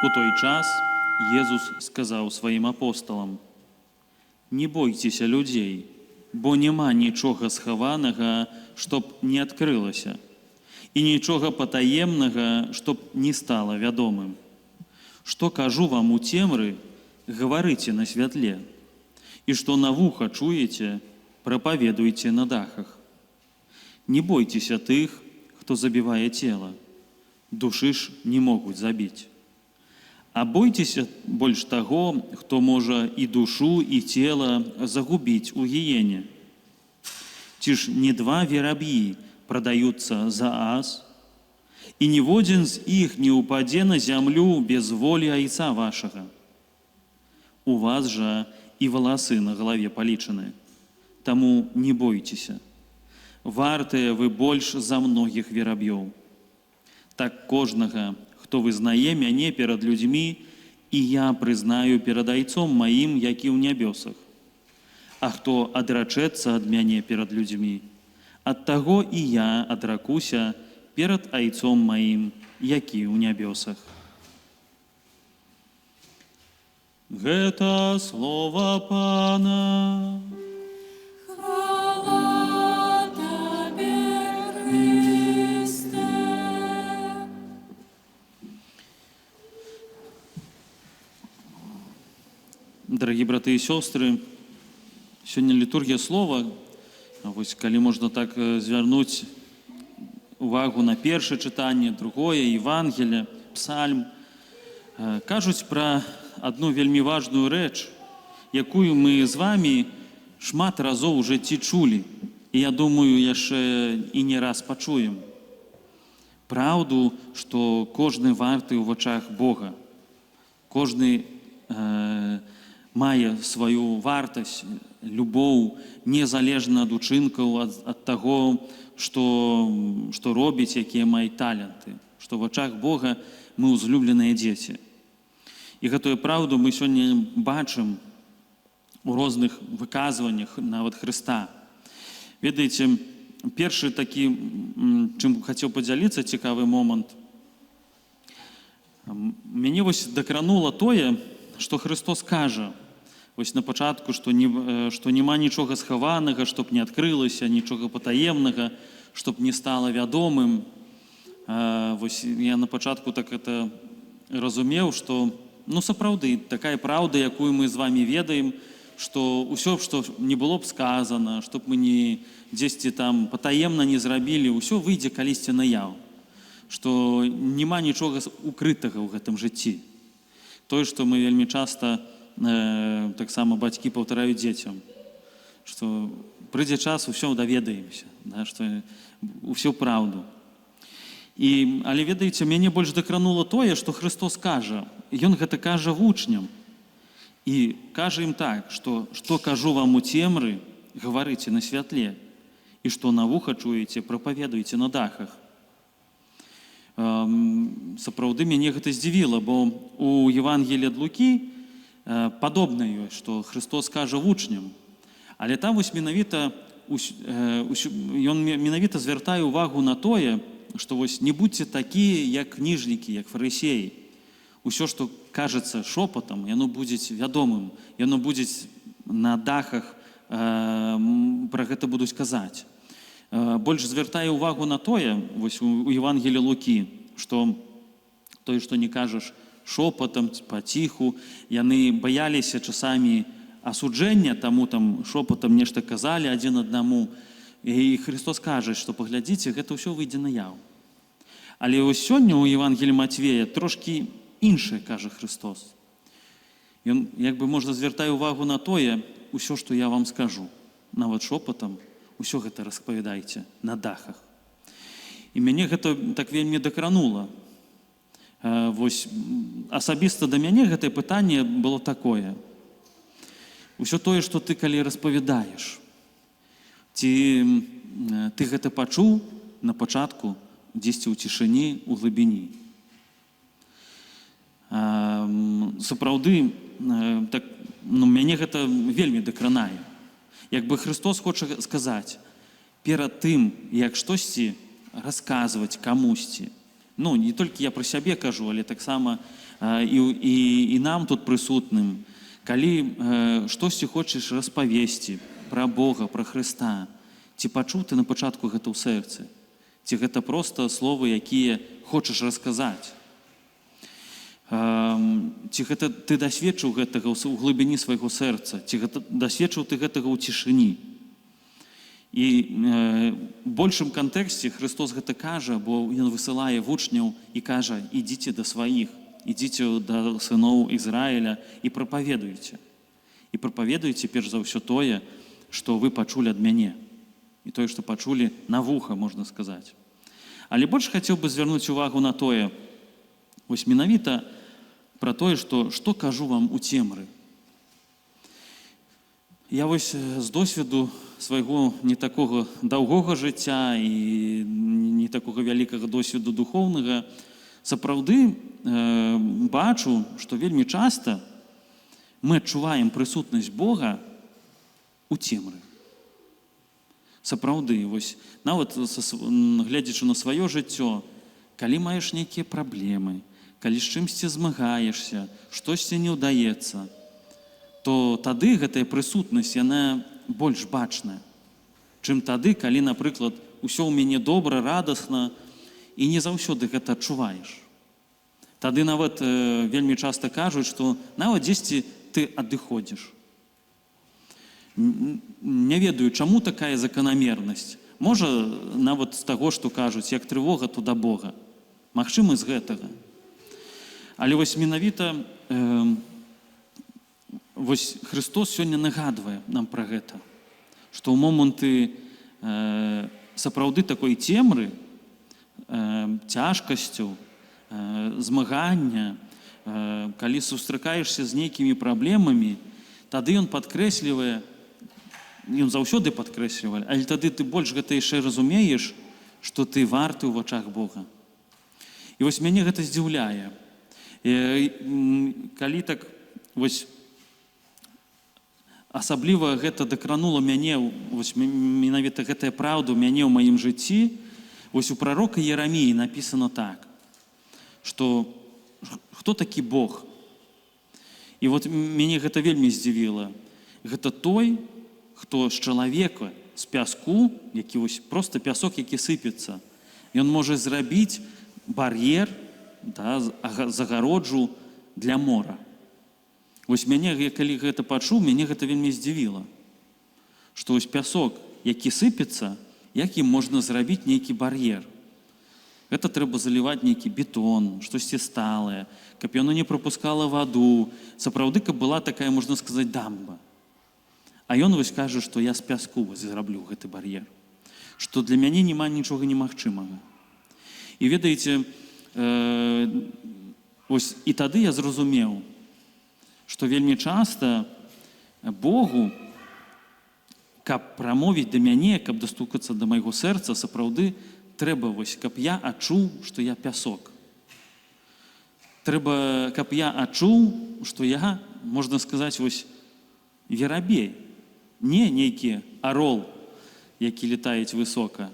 У той час Езус сказаў сваім апосталам: «Не бойцеся людзей, бо няма нічога схаванага, чтоб не адкрылася, і нічога патаемнага, чтоб не стала вядомым. Што кажу вам у цемры, гаварыце на святле, і што на вуха чуеце, прапаведуйце на дахах. Не бойцеся тых, хто забівае цела, душы ж не могуць забіць. А бойцеся больш таго, хто можа і душу, і цела загубіць у гіене. Ці ж не два вераб'і прадаюцца за ас, і ніводзін з іх не ўпадзе на зямлю без волі айца вашага. У вас жа і валасы на галаве палічаны, таму не бойцеся. Вартыя вы больш за многіх вераб'ёў. Так кожнага, хто вызнае мяне перад людзьмі, і я прызнаю перад айцом маім, які ў нябёсах. А хто адрачэцца ад мяне перад людзьмі, ад таго і я адракуся перад айцом маім, які ў нябёсах». Гэта слова Пана. Дорогие браты и сестры, сегодня литургия слова, вось калі можна так звярнуць увагу на першае чытанне, другое, Евангелие, псальм, кажуць пра одну вельмі важную рэч, якую мы з вами шмат разоў у жыцці чулі, і я думаю, яшчэ і не раз пачуем. Праўду, што кожны варты ў вачах Бога, кожны мае сваю вартасць, любоў, незалежна ад учынкаў, ад таго, што робіць, якія мае таленты, што ў вачах Бога мы ўзлюбленыя дзеці. І гэтую праўду мы сёння бачым у розных выказваннях нават Хрыста. Ведаеце, першы такі, чым хацеў падзяліцца, цікавы момант. Мяне вось дакранула тое, што Христос кажа вось на пачатку, што няма нічога схаванага, чтоб не адкрылася, нічога патаемнага, чтоб не стала вядомым. Вось я на пачатку так это разумеў, што сапраўды такая праўда, якую мы з вами ведаем, што ўсё, што не было б сказана, чтоб мы не дзесьці там патаемна не зрабілі, ўсё выйдзе калісьці наяў, што няма нічога укрытага ў гэтым жыцці. Тое, што мы вельмі часта таксама бацькі паўтараюць дзецям, што прыйдзе час, усё даведаемся, што ўсю праўду. Але ведаеце, мяне больш дакранула тое, што Христос кажа, Ён гэта кажа вучням, і кажа ім так, што кажу вам у цемры, гаварыце на святле, і што на вуха чуеце, прапаведуйце на дахах. Сапраўды мяне гэта здзівіла, бо у Евангеліі ад Лукі падобна ёсць, што Христос кажа вучням, але там вось менавіта ён менавіта звяртае увагу на тое, што вось не будьце такія, як кніжнікі, як фарысеі. Усё, што кажацца шопатам, яно будзе вядомым, яно будзе на дахах, пра гэта будуць казаць. Больш звяртае ўвагу на тое, вось у Евангеліі Лукі, што тое, што не кажаш шопатам, паціху, яны баяліся часамі асуджэння, таму там шопатам нешта казалі адзін аднаму. І Христос кажа, што паглядзіце, гэта ўсё выйдзе наяў. Але ось сёння у Евангеліі Матвея трошкі іншае кажа Христос. Ён, як бы можна звяртае увагу на тое, усё, што я вам скажу, нават шопатам, усё гэта распавядайце на дахах. І мяне гэта так вельмі дакранула. Вось асабіста да мяне гэтае пытанне было такое. Усё тое, што ты калі распавядаеш, ці ты гэта пачуў на пачатку дзесьці ў цішыні, у глыбіні. Сапраўды, так, мяне гэта вельмі дакранае. Як бы Христос хоча сказаць, перад тым, як штосьці расказваць камусьці, Ну, не толькі я пра сябе кажу, але таксама і нам тут прысутным. Калі штосьці хочаш распавесці пра Бога, пра Хрыста, ці пачуў ты на пачатку гэта ў сэрцы, ці гэта проста словы, якія хочаш расказаць, ці гэта ты дасведчыў гэтага ў глыбіні свайго сэрца, ці дасведчыў ты гэтага ў цішыні. І в большым кантэксце Христос гэта кажа, бо Ён высылае вучняў і кажа: ідзіце да сваіх, ідзіце да сыноў Ізраіля і прапаведуйце. І прапаведуйце перш за ўсё тое, што вы пачулі ад мяне, і тое, што пачулі на вуха, можна сказаць. Але больш хацеў бы звярнуць увагу на тое, вось менавіта пра тое, што кажу вам у цемры. Я вось з досведу свайго не такога даўгога жыцця і не такога вялікага досведу духоўнага сапраўды бачу, што вельмі часта мы адчуваем прысутнасць Бога у цемры. Сапраўды, вось нават гледзячы на сваё жыццё, калі маеш нейкія праблемы, калі з чымсьці змагаешся, штосьці не ўдаецца, то тады гэтая прысутнасць, яна больш бачная, чым тады, калі, напрыклад, усё ў мяне добра, радасна, і не заўсёды гэта адчуваеш. Тады нават вельмі часта кажуць, што нават дзесьці ты адыходзіш. Не ведаю, чаму такая заканамернасць. Можа, нават з таго, што кажуць, як трывога, то да Бога. Магчыма, з гэтага. Але вось менавіта вось Христос сёння нагадвае нам пра гэта, што ў моманты сапраўды такой цемры, цяжкасцю, змагання, калі сустракаешся з нейкімі праблемамі, тады ён падкрэслівае, ён заўсёды падкрэслівае, але тады ты больш гэта яшчэ разумееш, што ты варты ў вачах Бога. І вось мяне гэта здзіўляе. Калі так вось асабліва гэта дакранула мяне, вось менавіта гэтая праўда ў мяне ў маім жыцці, вось у прарока Єреміі напісана так, што хто такі Бог? І вот мяне гэта вельмі здзівіла. Гэта той, хто з чалавека, з пяску, які вось проста пясок, які сыпецца, ён можа зрабіць бар'ер, загароджу для мора. Вось мяне, калі гэта пачуў, мяне гэта вельмі здзівіла. Што вось пясок, які сыпецца, якім можна зрабіць нейкі бар'ер. Гэта трэба заліваць нейкі бетон, штосьці сталае, каб яно не прапускала ваду. Сапраўды, каб была такая, можна сказаць, дамба. А ён вось кажа, што я з пяску зраблю гэты бар'ер. Што для мяне няма нічога немагчымага. І ведаеце, ось і тады я зразумеў, што вельмі часта Богу, каб прамовіць да мяне, каб дастукацца да майго сэрца, сапраўды трэба, вось, каб я адчуў, што я пясок. Трэба, каб я адчуў, што я, можна сказаць, вось, верабей. Не нейкі арол, які летаюць высока,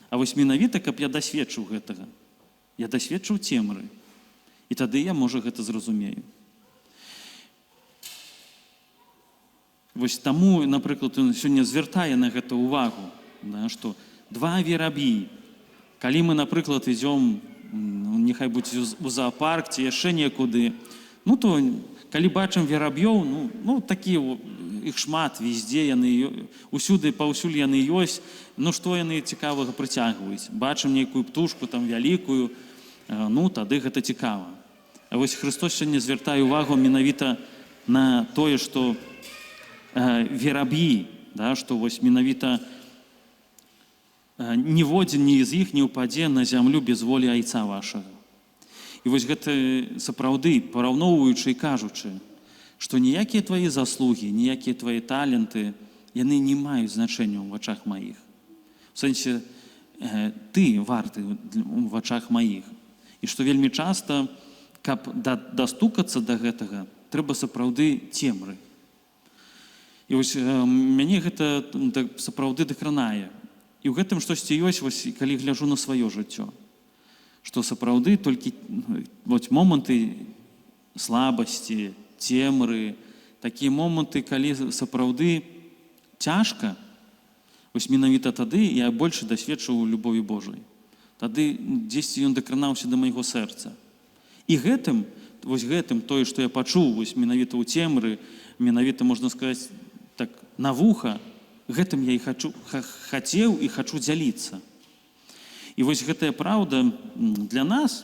а вось менавіта, каб я дасведчыў гэтага. Я дасведчыў цемры. І тады я, можа, гэта зразумею. Вось таму, напрыклад, ён сёння звяртае на гэта ўвагу, што два вераб'і. Калі мы, напрыклад, ідзём, няхай будзе у зоапарк ці яшчэ некуды, ну то, калі бачым вераб'ёў, ну такі, іх шмат везде, яны усюды, паўсюль яны ёсць, ну што яны цікавага прыцягваюць? Бачым нейкую птушку там вялікую, ну тады гэта цікава. А вось Христос сёння звяртае ўвагу менавіта на тое, што вераб'і, што вось менавіта ніводзін ні з іх не ўпадзе на зямлю без волі айца вашага. І вось гэта сапраўды, параўноўваючы і кажучы, што ніякія твае заслугі, ніякія твае таленты, яны не маюць значэння ў вачах маіх. У сэнсе, ты варты ў вачах маіх. І што вельмі часта, каб дастукацца да гэтага, трэба сапраўды цемры. І вось мяне гэта сапраўды дакранае. І ў гэтым штосьці ёсць, вось, калі гляджу на сваё жыццё. што сапраўды толькі моманты слабасці, цемры, такія моманты, калі сапраўды цяжка, менавіта тады я больш дасведчыў любові Божай. Тады дзесьці ён дакранаўся да майго сэрца. І гэтым тое, што я пачуў менавіта ў цемры, менавіта, можна сказаць, так, на вуха, гэтым я і хацеў і хачу дзяліцца. І гэтая праўда для нас,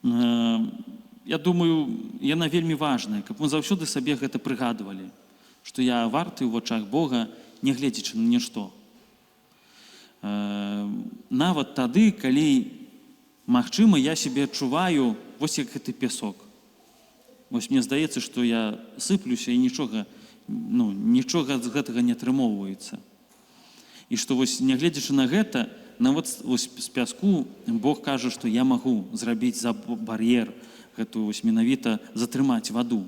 я думаю, яна вельмі важная, каб мы заўсёды сабе гэта прыгадвалі, што я варты ў вачах Бога, нягледзячы на нішто. Нават тады, калі, магчыма, я сябе адчуваю як гэты пясок. Мне здаецца, што я сыплюся і нічога з гэтага не атрымоўваецца. І што нягледзячы на гэта, нават з пяску Бог кажа, што я магу зрабіць за бар'ер, гэту менавіта затрымаць ваду,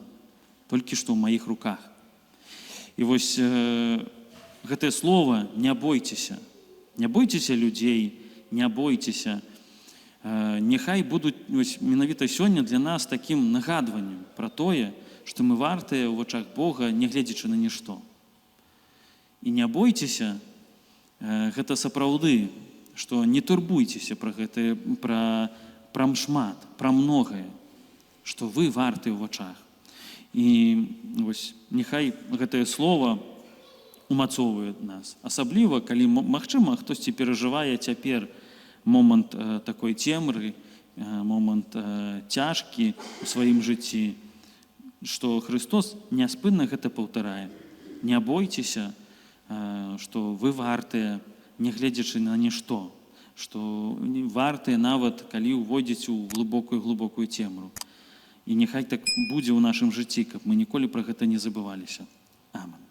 толькі што ў маіх руках. І гэтае слово «не бойцеся». Не бойцеся людзей, не бойцеся. Няхай будуць менавіта сёння для нас такім нагадваннем пра тое, што мы вартыя ў вачах Бога, нягледзячы на нішто. І не бойцеся, гэта сапраўды, што не турбуйцеся пра гэта, пра шмат, пра многае, што вы вартыя ў вачах. І няхай гэтае слово умацоўвае нас. Асабліва, калі, магчыма, хтосьці перажывае цяпер момант такой цемры, момант цяжкі ў сваім жыцці, што Христос няспынна гэта паўтарае. Не бойцеся, што вы вартыя, нягледзячы на нішто, што вартыя нават, калі ўвойдзеце ў глыбокую цемру. І няхай так будзе ў нашым жыцці, каб мы ніколі пра гэта не забываліся. Амэн.